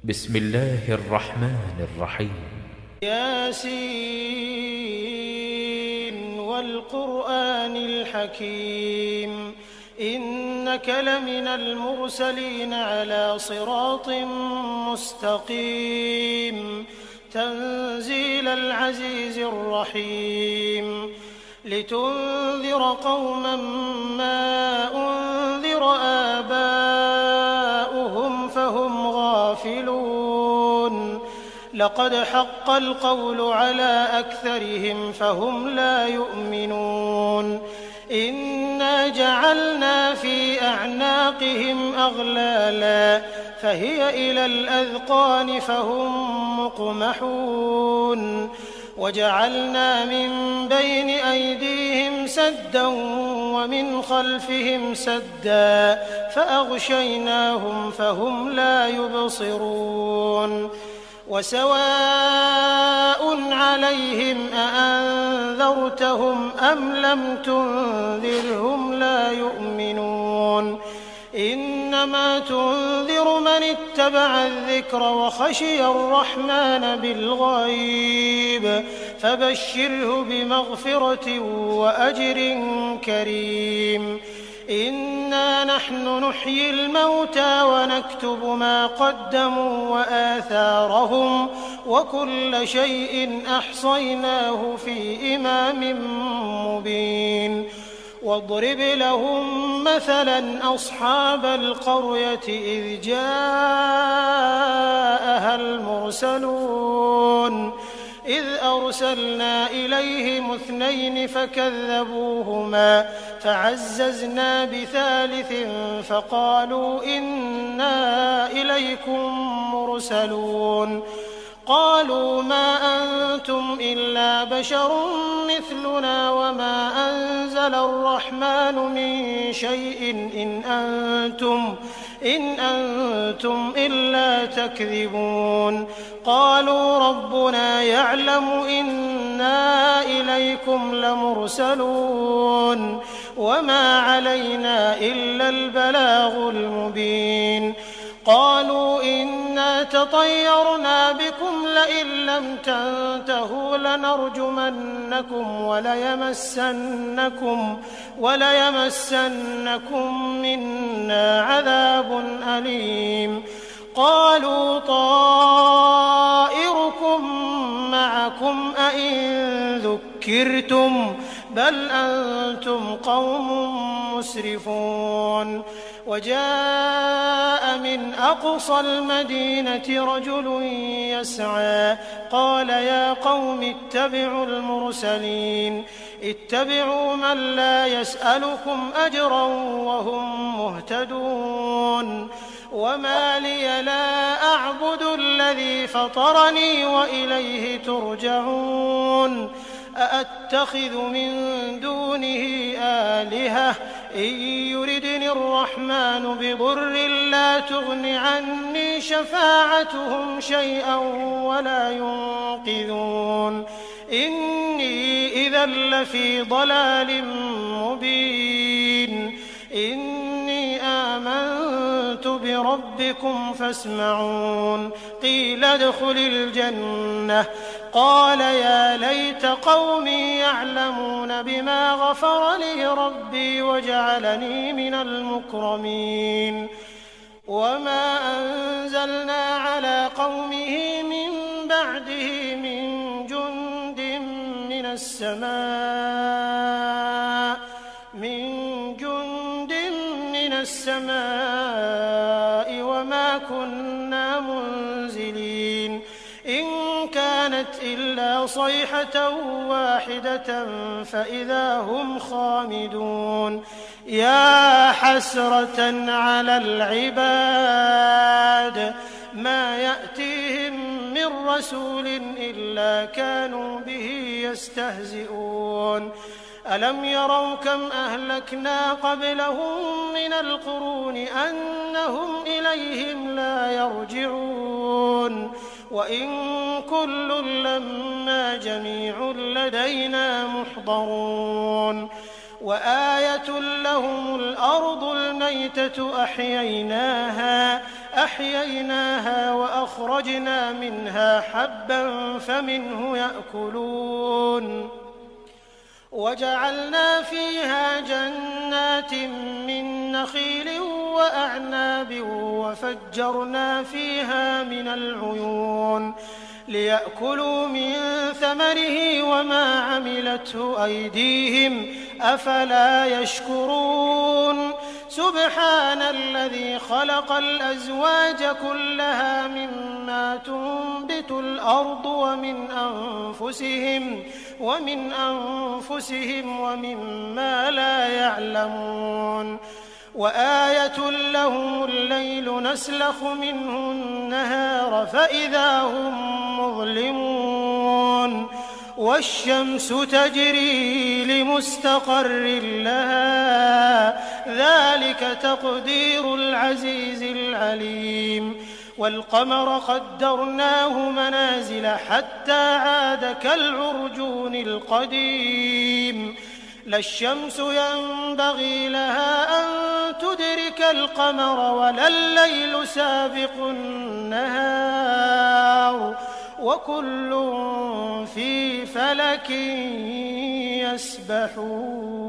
بسم الله الرحمن الرحيم. ياسين والقرآن الحكيم إنك لمن المرسلين على صراط مستقيم تنزيل العزيز الرحيم لتنذر قوما ما أنذر آباؤهم فهم غافلون لقد حق القول على أكثرهم فهم لا يؤمنون إنا جعلنا في أعناقهم أغلالا فهي إلى الأذقان فهم مقمحون وجعلنا من بين أيديهم سدا ومن خلفهم سدا فأغشيناهم فهم لا يبصرون وسواء عليهم أأنذرتهم أم لم تنذرهم لا يؤمنون إنما تنذر من اتبع الذكر وخشي الرحمن بالغيب فبشره بمغفرة وأجر كريم إنا نحن نحيي الموتى ونكتب ما قدموا وآثارهم وكل شيء أحصيناه في إمام مبين واضرب لهم مثلا أصحاب القرية إذ جاءها المرسلون إذ أرسلنا إليهم 2 فكذبوهما فعززنا بثالث فقالوا إنا إليكم مرسلون قالوا ما أنتم إلا بشر مثلنا وما أنزل الرحمن من شيء إن أنتم إلا تكذبون قالوا ربنا يعلم إنا إليكم لمرسلون وما علينا إلا البلاغ المبين قالوا إنا تطيرنا بكم لئن لم تنتهوا لنرجمنكم وليمسنكم منا عذاب أليم قالوا طائركم معكم أئن ذكرتم بل أنتم قوم مسرفون وجاء من أقصى المدينة رجل يسعى قال يا قوم اتبعوا المرسلين اتبعوا من لا يسألكم أجرا وهم مهتدون وما لي لا أعبد الذي فطرني وإليه ترجعون أأتخذ من دونه آلهة إن يردني الرحمن بضر لا تغن عني شفاعتهم شيئا ولا ينقذون إني إذا لفي ضلال مبين إني آمنت بربكم فاسمعون قيل ادخل الجنة قال يا ليت قومي يعلمون بما غفر لي ربي وجعلني من المكرمين وما أنزلنا على قومه من بعده من جند من السماء وما كنا منزلين إن كانت إلا صيحة واحدة فإذا هم خامدون يا حسرة على العباد ما يأتيهم من رسول إلا كانوا به يستهزئون ألم يروا كم أهلكنا قبلهم من القرون أنهم إليهم لا يرجعون وإن كل لما جميع لدينا محضرون وآية لهم الأرض الميتة أحييناها فأخرجنا منها حبا فمنه يأكلون وجعلنا فيها جنات من نخيل وأعناب وفجرنا فيها من العيون ليأكلوا من ثمره وما عملته أيديهم أفلا يشكرون سبحان الذي خلق الأزواج كلها مما تنبت الأرض ومن أنفسهم ومما لا يعلمون وآية لهم الليل نسلخ منه النهار فإذا هم مظلمون والشمس تجري لمستقر لها ذلك تقدير العزيز العليم والقمر قدرناه منازل حتى عاد كالعرجون القديم لا الشمس ينبغي لها أن تدرك القمر ولا الليل سابق النهار وكل في فلك يسبحون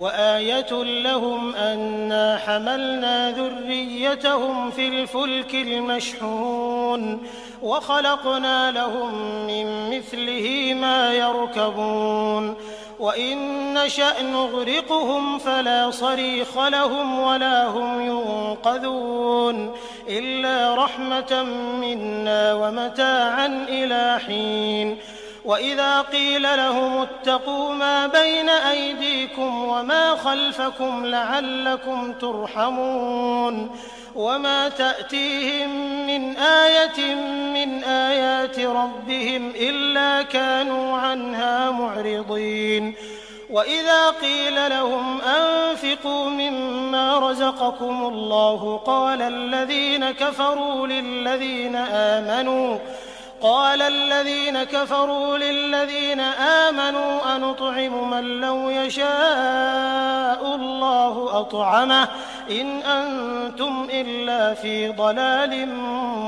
وآية لهم أنا حملنا ذريتهم في الفلك المشحون وخلقنا لهم من مثله ما يركبون وإن نشأ نغرقهم فلا صريخ لهم ولا هم ينقذون إلا رحمة منا ومتاعا إلى حين وإذا قيل لهم اتقوا ما بين أيديكم وما خلفكم لعلكم ترحمون وما تأتيهم من آية من آيات ربهم إلا كانوا عنها معرضين وإذا قيل لهم أنفقوا مما رزقكم الله قال الذين كفروا للذين آمنوا أنطعم من لو يشاء الله أطعمه إن أنتم إلا في ضلال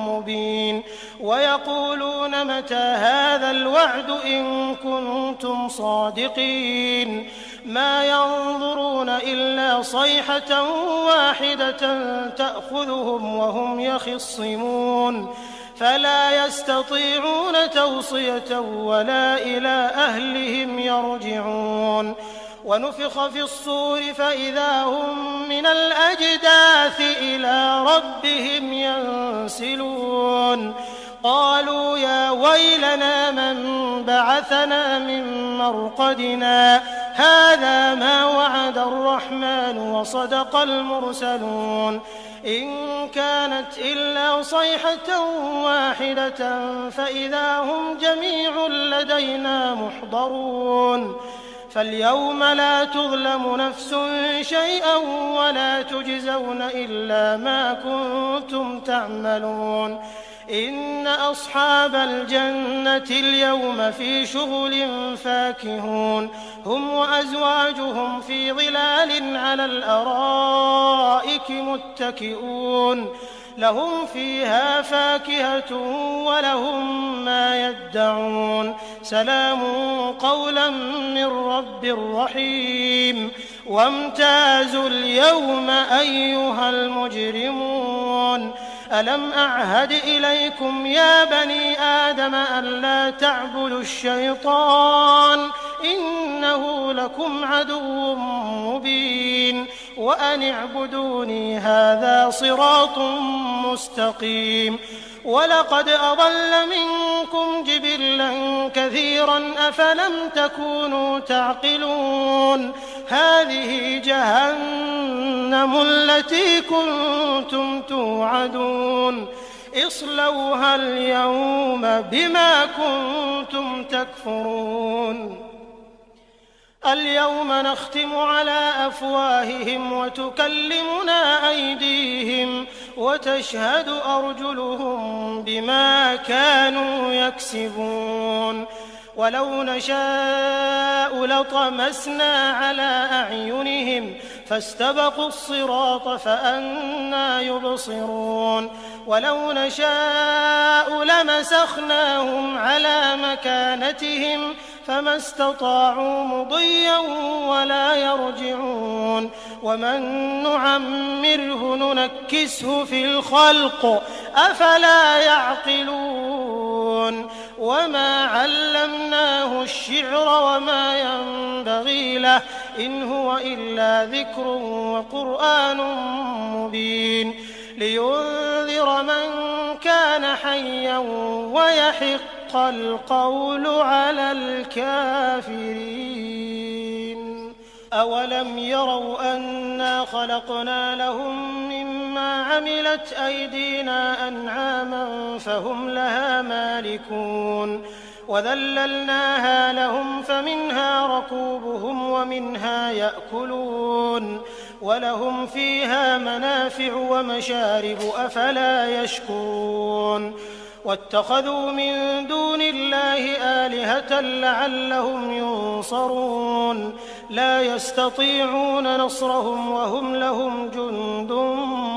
مبين ويقولون متى هذا الوعد إن كنتم صادقين ما ينظرون إلا صيحة واحدة تأخذهم وهم يخصمون فلا يستطيعون توصية ولا إلى أهلهم يرجعون ونفخ في الصور فإذا هم من الأجداث إلى ربهم ينسلون قالوا يا ويلنا من بعثنا من مرقدنا هذا ما وعد الرحمن وصدق المرسلون إن كانت إلا صيحة واحدة فإذا هم جميع لدينا محضرون فاليوم لا تظلم نفس شيئا ولا تجزون إلا ما كنتم تعملون إن أصحاب الجنة اليوم في شغل فاكهون هم وأزواجهم في ظلال على الأرائك متكئون لهم فيها فاكهة ولهم ما يدعون سلام قولا من رب رحيم وامتازوا اليوم أيها المجرمون ألم أعهد إليكم يا بني آدم ألا تعبدوا الشيطان إنه لكم عدو مبين وأن اعبدوني هذا صراط مستقيم ولقد أضل منكم جبلا كثيرا أفلم تكونوا تعقلون هذه جهنم التي كنتم توعدون اصلوها اليوم بما كنتم تكفرون اليوم نختم على أفواههم وتكلمنا أيديهم وتشهد أرجلهم بما كانوا يكسبون ولو نشاء لطمسنا على أعينهم فاستبقوا الصراط فأنى يبصرون ولو نشاء لمسخناهم على مكانتهم فما استطاعوا مضيا ولا يرجعون ومن نعمره ننكسه في الخلق أفلا يعقلون وما علمناه الشعر وما ينبغي له إن هو إلا ذكر وقرآن مبين لينذر من كان حيا ويحق القول على الكافرين أولم يروا أنا خلقنا لهم مما عملت أيدينا أنعاما فهم لها مالكون وذللناها لهم فمنها ركوبهم ومنها يأكلون ولهم فيها منافع ومشارب أفلا يشكرون واتخذوا من دون الله آلهة لعلهم ينصرون لا يستطيعون نصرهم وهم لهم جند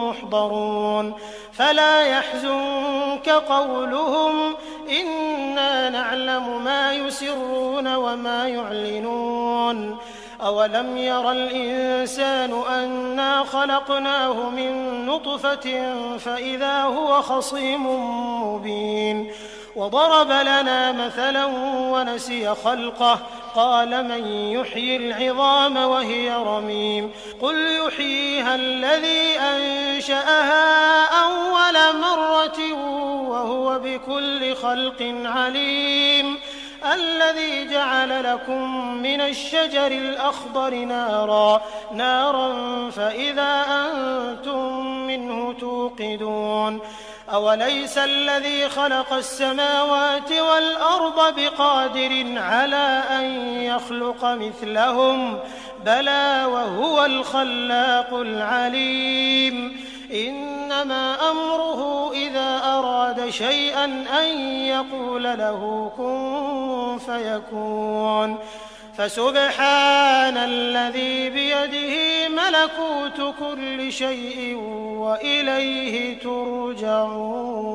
محضرون فلا يحزنك قولهم إنا نعلم ما يسرون وما يعلنون أولم ير الإنسان أنا خلقناه من نطفة فإذا هو خصيم مبين وضرب لنا مثلا ونسي خلقه قال من يحيي العظام وهي رميم قل يحييها الذي أنشأها أول مرة وهو بكل خلق عليم الذي جعل لكم من الشجر الأخضر نارا فإذا أنتم منه توقدون أوليس الذي خلق السماوات والأرض بقادر على أن يخلق مثلهم بلى وهو الخلاق العليم إنما أمره إذا أراد شيئا أن يقول له كن فيكون فسبحان الذي بيده ملكوت كل شيء وإليه ترجعون.